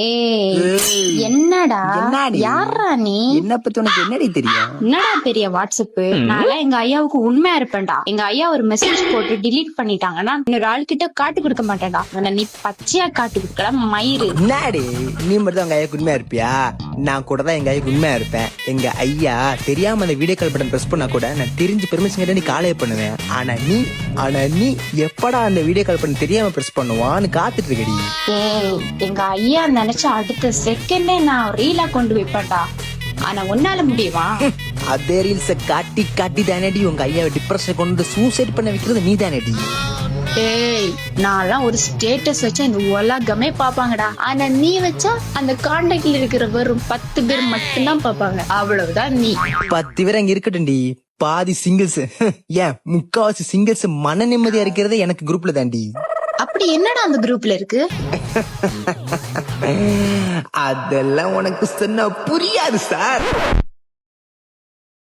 ஏய் ஏய், என்னடா என்னடி? யாரா நீ? என்ன பத்தி உனக்கு என்னடி தெரியும்? என்னடா பெரிய வாட்ஸ்அப்? நான்லாம் எங்க ஐயாவுக்கு உண்மையா இருப்பேன்டா. எங்க ஐயா ஒரு மெசேஜ் போட்டு டிலீட் பண்ணிட்டாங்கன்னா இன்னொரு ஆள் கிட்ட காட்டு கொடுக்க மாட்டேன்டா. ஆனா நீ பச்சையா காட்டு கொடுக்கலாம் மயிறு. என்னடி நீ மட்டும் தான் உங்க ஐயாக்கு உண்மையா இருப்பியா? நான் கூட தான் எங்க ஐயாக்கு உண்மையா இருப்பேன். எங்க ஐயா தெரியாம அந்த வீடியோ கால் பட்டன் பிரஸ் பண்ணா கூட நான் தெரிஞ்சு பெர்மிஷன் கேட்டு நீ காலே பண்ணுவேன். ஆனா நீ எப்படா அந்த வீடியோ கால் பண்ண தெரியாம பிரஸ் பண்ணுவான்னு காத்துட்டு இருக்கடி. ஏய் எங்க ஐயா நினைச்சா அடுத்த செகண்டே நான் ரீலா கொண்டு வைப்பேன்டா. ஆனா உன்னால முடியுமா? அதே ரீல்ஸ காட்டி காட்டி தானடி உங்க ஐயாவை டிப்ரெஷன் கொண்டு சூசைட் பண்ண வைக்கிறது நீ தானடி. ஏய் நான்லாம் ஒரு ஸ்டேட்டஸ் வச்சா இந்த உலகமே பாப்பாங்கடா. ஆனா நீ வச்சா அந்த கான்டாக்ட்ல இருக்கிற வெறும் 10 பேர் மட்டும்தான் பாப்பாங்க. அவ்வளவுதான் நீ. 10 பேர் அங்க இருக்கட்டும்டி. பாதி சிங்கிள்ஸ் ஏன் முக்காவாசி சிங்கிள்ஸ் மன நிம்மதியா இருக்கிறதே எனக்கு குரூப்ல தாண்டி. அப்படி என்னடா அந்த குரூப்ல இருக்கு? அதெல்லாம் உனக்கு சொன்னா புரியாது சார்.